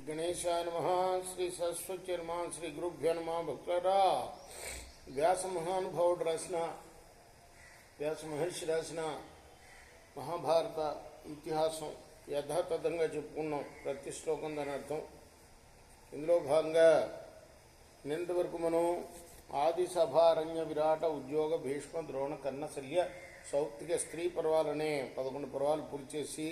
गणेशाय नमः। श्री सरस्वती नमः। श्री गुरुभ्यो नमः। भक्तरा व्यास महानुभावुడు రాసిన వ్యాస మహర్షి రాసిన మహాభారత ఇతిహాసం యథాతథంగా చెప్పుకున్నాం. ప్రతి శ్లోకం దాని అర్థం. ఇందులో భాగంగా నిన్నటి వరకు మనం ఆది సభారణ్య విరాట ఉద్యోగ భీష్మ ద్రోణ కర్ణ శల్య సౌప్తిక స్త్రీ పర్వాలనే 11 పర్వాలు పూర్తి చేసి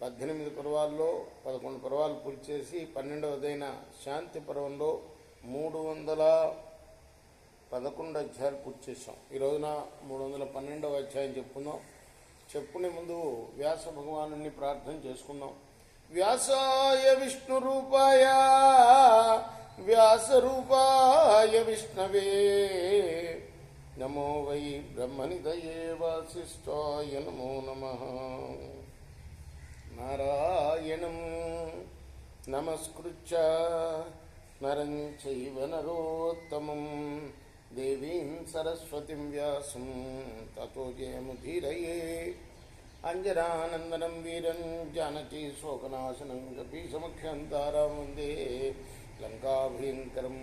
18 పర్వాల్లో 11 పర్వాలు పూర్తి చేసి 12వదైన శాంతి పర్వంలో 311 అధ్యాయాలు పూర్తి చేసాం. ఈ రోజున 312వ అధ్యాయం చెప్పుకుందాం. చెప్పుకునే ముందు వ్యాస భగవాను ప్రార్థన చేసుకుందాం. వ్యాసాయ విష్ణు రూపాయ వ్యాస రూపాయ విష్ణవే నమో వై బ్రహ్మనిదయే వాసిష్ఠాయ నమో నమః. నారాయణం నమస్కృత్య నరం చైవ నరోత్తమం దేవీం సరస్వతిం వ్యాసం తతో జయముదీరయే. అంజనానందనం వీరం జానకీ శోకనాశనం కపీశమఖ్యం తారాం వందే లంకాభయంకరం.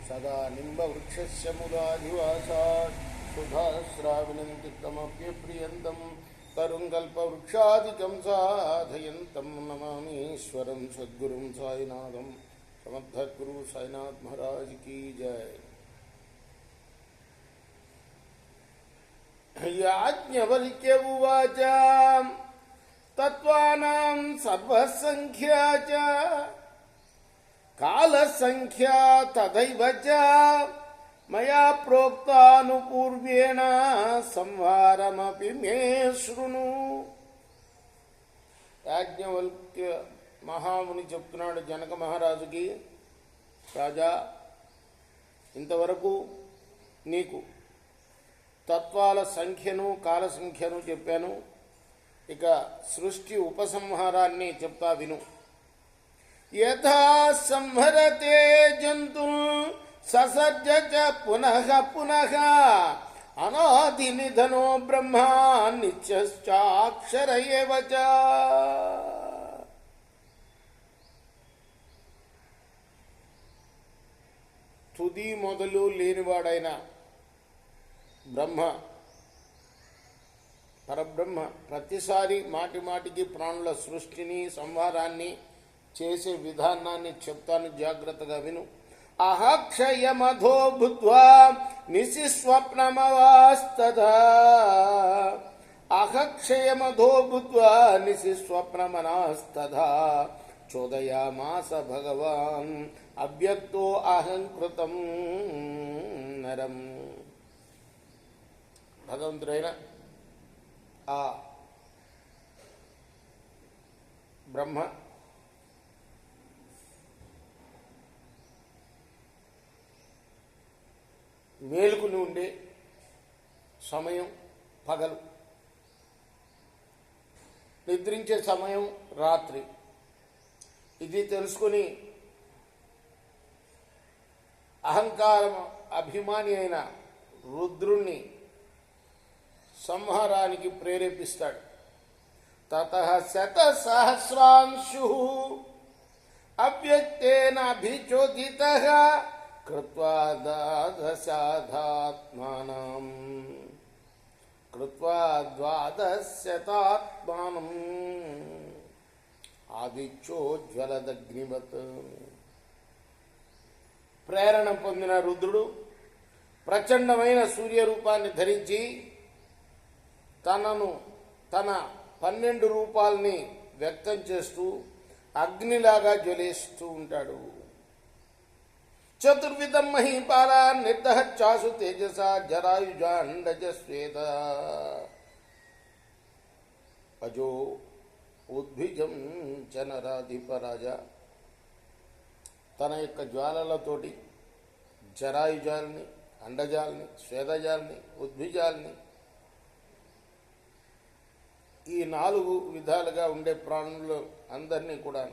సదా నింబవృక్షస్య ముదాధివాసాత్ సుధాస్రావిణం చిత్తమప్యప్రియంతం తరుంగల్పవృక్షాదికం సాధయంతం నమామీశ్వరం సద్గురుం సాయినాథం. సమర్థగురు సాయినాథ్ మహారాజ్ కీ జయ. యాజ్ఞవల్క్య ఉవాచ తత్వానాం సర్వసంఖ్యా చ కాలసంఖ్యా తథైవ చ మయా ప్రోక్తానుపూర్వేణ సంవారమపి మే శృణు. యాజ్ఞవల్క్య మహాముని చెప్తున్నాడు జనక మహారాజుకి, రాజా, ఇంతవరకు నీకు తత్వాల సంఖ్యను కాల సంఖ్యను చెప్పాను. ఇక సృష్టి ఉపసంహారాన్ని చెప్తా విను. యథా సంహరతే జంతు ససర్జ పునః పునః అనాది నిధనో బ్రహ్మ నిత్యశ్చాక్షర ఏవ చ. తుది మొదలు లేనివాడైన బ్రహ్మ, పరబ్రహ్మ ప్రతిసారి మాటి మాటికి ప్రాణుల సృష్టిని సంహారాన్ని చేసే విధానాన్ని చెప్తాను, జాగ్రత్తగా విను. అహక్షయమధో బుద్ధ్వా నిశిస్వప్నమవాస్తథా అహక్షయమధో బుద్ధ్వా నిశిస్వప్నమనాస్తథా చోదయామాస భగవాన్ అవ్యక్తో అహంకృతం నరం. భగవంతుడైన ఆ బ్రహ్మ మేలుకుని ఉండే సమయం పగలు, నిద్రించే సమయం రాత్రి. ఇది తెలుసుకుని అహంకారం అభిమాని అయిన రుద్రుణ్ణి సంహారానికి ప్రేరేపిస్తాడు. తతః శతసహస్రాంశు అవ్యక్తేన అభిచోదితః కృత్వా ద్వాదశాత్మానం ఆదిత్యోజ్వలదగ్నివత్. ప్రేరణ పొందిన రుద్రుడు ప్రచండమైన సూర్యరూపాన్ని ధరించి తన 12 రూపాల్ని వ్యక్తం చేస్తూ అగ్నిలాగా జ్వలిస్తూ ఉంటాడు. చతుర్విధం మహీపాల నిర్దహచ్చాసు తేజస జరాయుజాండజస్వేద అజో ఉద్భిజం చనరాధిపరాజ. తన యొక్క జ్వాలలతోటి జరాయుజాలని, అండజాలని, స్వేదజాలని, ఉద్భిజాలని, ఈ 4 విధాలుగా ఉండే ప్రాణులు అందరినీ కూడా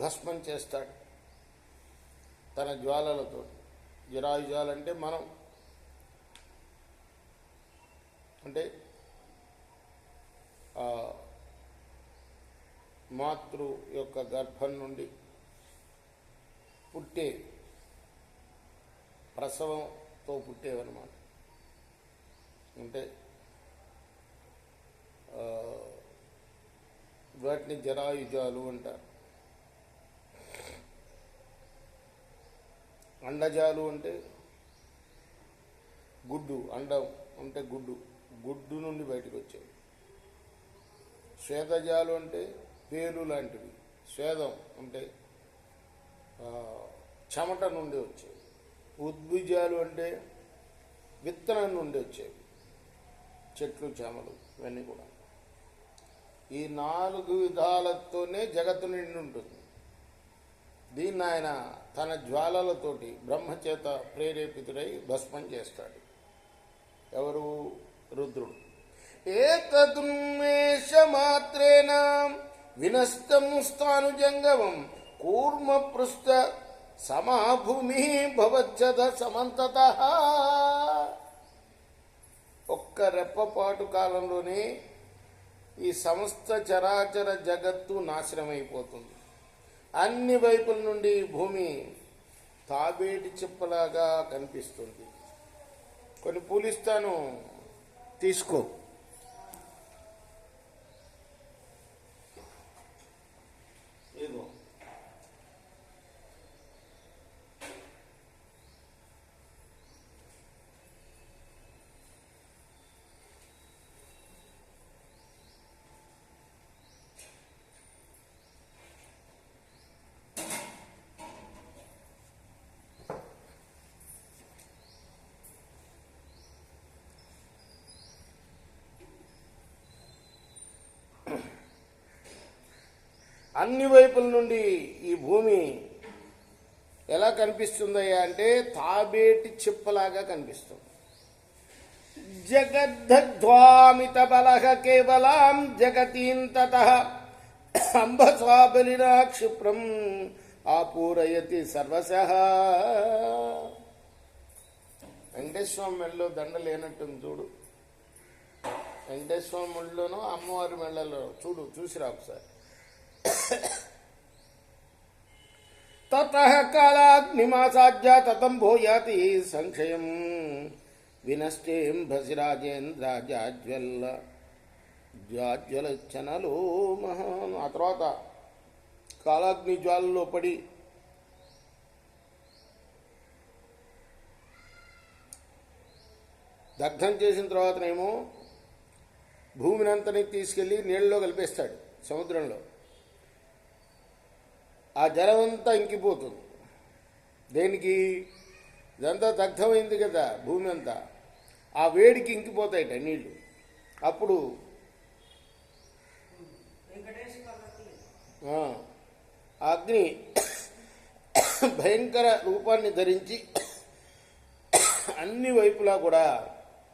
భస్మం చేస్తాడు తన జ్వాలలతో. జరాయుజాలంటే మనం, అంటే మాతృ యొక్క గర్భం నుండి పుట్టే ప్రసవంతో పుట్టేవన్నమాట. అంటే వాటిని జరాయుజాలు అంటారు. అండజాలు అంటే గుడ్డు, అండం అంటే గుడ్డు నుండి బయటకు వచ్చేవి. స్వేదజాలు అంటే పేలు లాంటివి. స్వేదం అంటే చెమట నుండి వచ్చేవి. ఉద్భిజాలు అంటే విత్తనం నుండి వచ్చేవి, చెట్లు చేమలు ఇవన్నీ కూడా. ఈ 4 విధాలతోనే జగత్తు నిండి ఉంటుంది. దీన్ని ఆయన తన జ్వాలలతోటి బ్రహ్మచేత ప్రేరేపితుడై భస్మం చేస్తాడు. ఎవరు? రుద్రుడు. ఏతదున్మేష మాత్రేణ వినస్తం స్థాను జంగమం కూర్మ పృష్ఠ సమాభూమి భవచ్చద సమంతతః. ఒక్క రెప్పపాటు కాలంలోనే ఈ సమస్త చరాచర జగత్తు నాశనమైపోతుంది. అన్ని వైపుల నుండి భూమి తాబేటి చిప్పలాగా కనిపిస్తుంది. కొన్ని పూలిస్తాను, తీసుకో. ఏదో అన్ని వైపుల నుండి ఈ భూమి ఎలా కనిపిస్తుందయ్యా అంటే తాబేటి చిప్పలాగా కనిపిస్తుంది. జగద్ధధ్వామిత బలః కేవలాం జగతీం తతః అంబసా బలినా క్షిప్రం ఆపూరయతి సర్వశః. వెంకటేశ్వరం మెళ్ళలో దండ లేనట్టుంది చూడు. వెంకటేశ్వరం మెళ్ళలోనూ అమ్మవారి మెళ్ళలో చూడు, చూసిరా ఒకసారి. తతః కాలాగ్నిమాసాధ్య తతం భూయాతి సంక్షయం వినష్టేం భసి రాజేంద్ర జాజ్వలచనలో మహాన్. ఆ తర్వాత కాలాగ్ని జ్వాలలో పడి దగ్ధం చేసిన తర్వాతనేమో భూమినంతని తీసుకెళ్ళి నీళ్ళలో కలిపేస్తాడు, సముద్రంలో. ఆ జలమంతా ఇంకిపోతుంది. దేనికి? ఇదంతా దగ్ధమైంది కదా భూమి అంతా. ఆ వేడికి ఇంకిపోతాయట నీళ్లు. అప్పుడు అగ్ని భయంకర రూపాన్ని ధరించి అన్ని వైపులా కూడా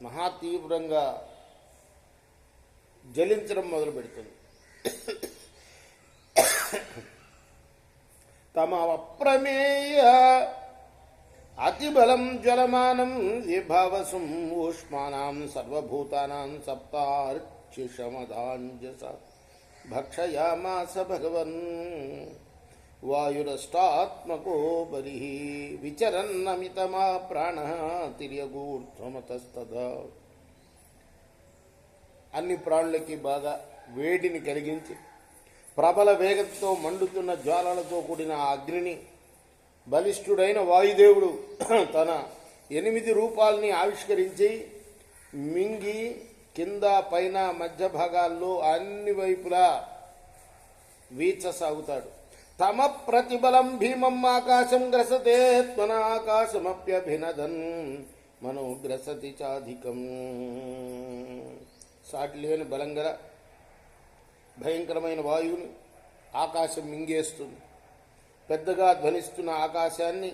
మహా తీవ్రంగా జ్వలించడం మొదలు పెడుతుంది. తమ అప్రమేయ అతిబలం జ్వలమానం విభావసం ఊష్మానాం సర్వభూతానాం సప్తార్చిషమదాంజస భక్షయామాస భగవన్ వాయురష్టాత్మకో బలి విచరన్నమితమా ప్రాణ తిర్యగూర్ధ్వమతస్తదా. అన్ని ప్రాణులకి బాగా వేడిని కలిగించి ప్రబల వేగంతో మండుతున్న జ్వాలలతో కూడిన ఆ అగ్నిని బలిష్ఠుడైన వాయుదేవుడు తన 8 రూపాలని ఆవిష్కరించి మింగి కింద పైన మధ్య భాగాల్లో అన్ని వైపులా వీచసాగుతాడు. తమ ప్రతిబలం భీమం ఆకాశం గ్రసతే త్వన ఆకాశమప్యభినదన్ మనోగ్రసతి చాధికం. సాటి లేని బలంగల భయంకరమైన వాయువుని ఆకాశం మింగేస్తుంది. పెద్దగా ధ్వనిస్తున్న ఆకాశాన్ని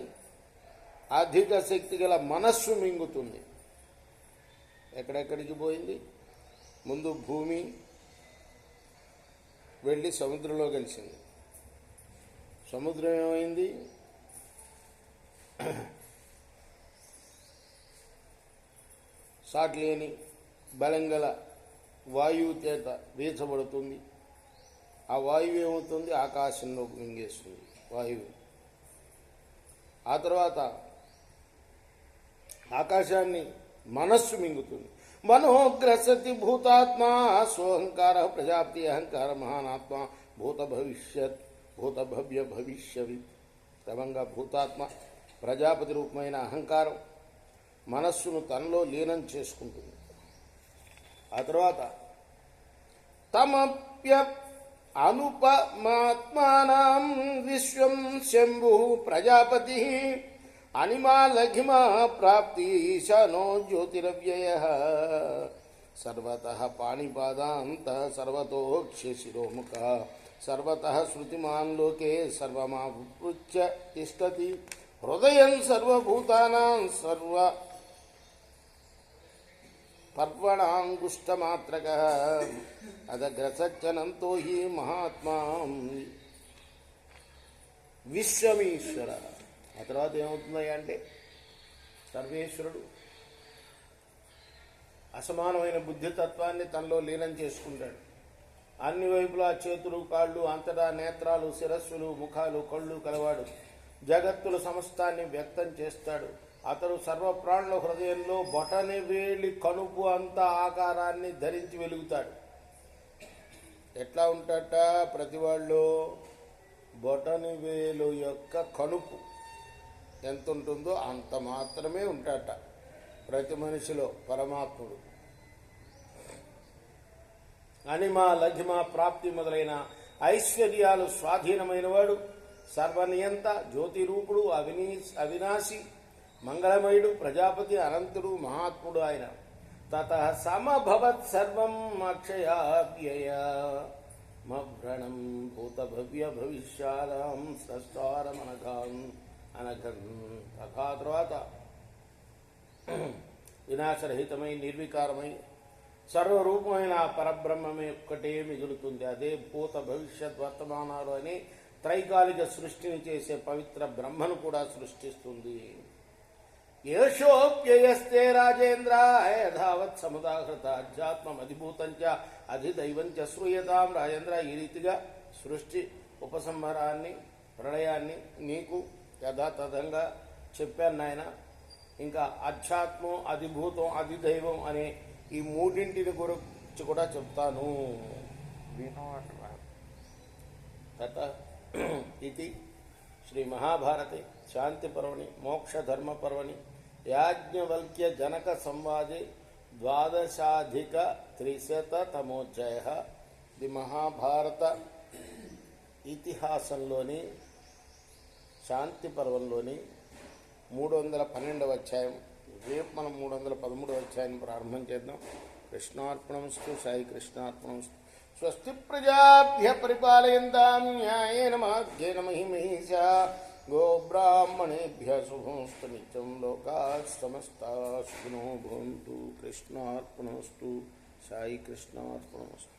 అధిక శక్తి గల మనస్సు మింగుతుంది. ఎక్కడెక్కడికి పోయింది? ముందు భూమి వెళ్ళి సముద్రంలో కలిసింది. సముద్రం ఏమైంది? సాటి లేని బలంగల వాయువు చేత వీచబడుతుంది. ఆ వాయువు ఏమవుతుంది, ఆకాశంలోకి మింగేస్తుంది వాయువు. ఆ తర్వాత ఆకాశాన్ని మనస్సు మింగుతుంది. మనోగ్రసతి భూతాత్మ సోహంకార ప్రజాపతి అహంకార మహానాత్మ భూత భవిష్యత్ భూత భవ్య భవిష్యవిత్. క్రమంగా భూతాత్మ ప్రజాపతి రూపమైన అహంకారం మనస్సును తనలో లీనం చేసుకుంటుంది. ఆ తర్వాత తమప్య అనుపమాత్మానం విశ్వం శంభు ప్రజాపతి అనిమా లఘిమా ప్రాప్తి ఈశానో జ్యోతిరవ్యయ సర్వతః పాణిపాదాంత సర్వతోక్షిశిరోముఖ సర్వతః శృతిమాన్ లోకే సర్వమావృత్య తిష్టతి హృదయం సర్వభూతానాం సర్వ పర్వణాంగుష్టమాత్రకః అదగ్రసజ్జనంతో హి మహాత్మా విశ్వమీశ్వర. ఆ తర్వాత ఏమవుతుంది అంటే సర్వేశ్వరుడు అసమానమైన బుద్ధితత్వాన్ని తనలో లీనం చేసుకుంటాడు. అన్ని వైపులా చేతులు, కాళ్ళు, అంతటా నేత్రాలు, శిరస్సులు, ముఖాలు, కళ్ళు కలవాడు. జగత్తుల సమస్తాన్ని వ్యక్తం చేస్తాడు. అతడు సర్వప్రాణుల హృదయంలో బొటని వేలి కనుపు అంత ఆకారాన్ని ధరించి వెలుగుతాడు. ఎట్లా ఉంటాడట? ప్రతి వాళ్ళు బొటని వేలు యొక్క కనుపు ఎంత ఉంటుందో అంత మాత్రమే ఉంటాడట ప్రతి మనిషిలో పరమాత్ముడు. అనిమా లఘిమ ప్రాప్తి మొదలైన ఐశ్వర్యాలు స్వాధీనమైన వాడు, సర్వనియంత, జ్యోతిరూపుడు, అవినాశి, మంగళమయుడు, ప్రజాపతి, అనంతుడు, మహాత్ముడు ఆయన. తతః సమభవత్ సర్వం అక్షయావ్యయ మవ్రణం భూత భవ్య భవిష్యాలం స్రష్టారమనఘం అనఘం. తథా తర్వాత వినాశరహితమై నిర్వికారమై సర్వరూపమైన పరబ్రహ్మమే ఒక్కటే మిగులుతుంది. అదే భూత భవిష్యత్ వర్తమానాలు అనే త్రైకాలిక సృష్టిని చేసే పవిత్ర బ్రహ్మను కూడా సృష్టిస్తుంది. యేషోప్యయస్తే రాజేంద్ర యథావత్ సముదాహృత అధ్యాత్మం అధిభూతంచ అధిదైవంచ శ్రూయతాం. రాజేంద్ర, ఈ రీతిగా సృష్టి ఉపసంహారాన్ని, ప్రళయాన్ని నీకు యథాతథంగా చెప్పాను నాయన. ఇంకా అధ్యాత్మం, అధిభూతం, అధిదైవం అనే ఈ మూడింటిని గురించి కూడా చెప్తాను. తత ఇది శ్రీ మహాభారతే శాంతి పర్వణి మోక్షధర్మ పర్వణి యాజ్ఞవల్క్య జనక సంవాదే 12,300తమోధ్యాయ. ఇది మహాభారత ఇతిహాసంలోని శాంతి పర్వంలోని 312వ అధ్యాయం. రేపు మనం 313వ అధ్యాయం ప్రారంభం చేద్దాం. కృష్ణార్పణమస్తు. సాయి కృష్ణార్పణమస్తు. స్వస్తి ప్రజాభ్య పరిపాలయంతాం న్యాయేన మార్గేణ మహిమహీషా. గోబ్రాహ్మణేభ్య శుభమస్తు నిత్యం. లోకాః సమస్తాః సుఖినో భవంతు. కృష్ణార్పణమస్తు. సాయి కృష్ణార్పణమస్తు.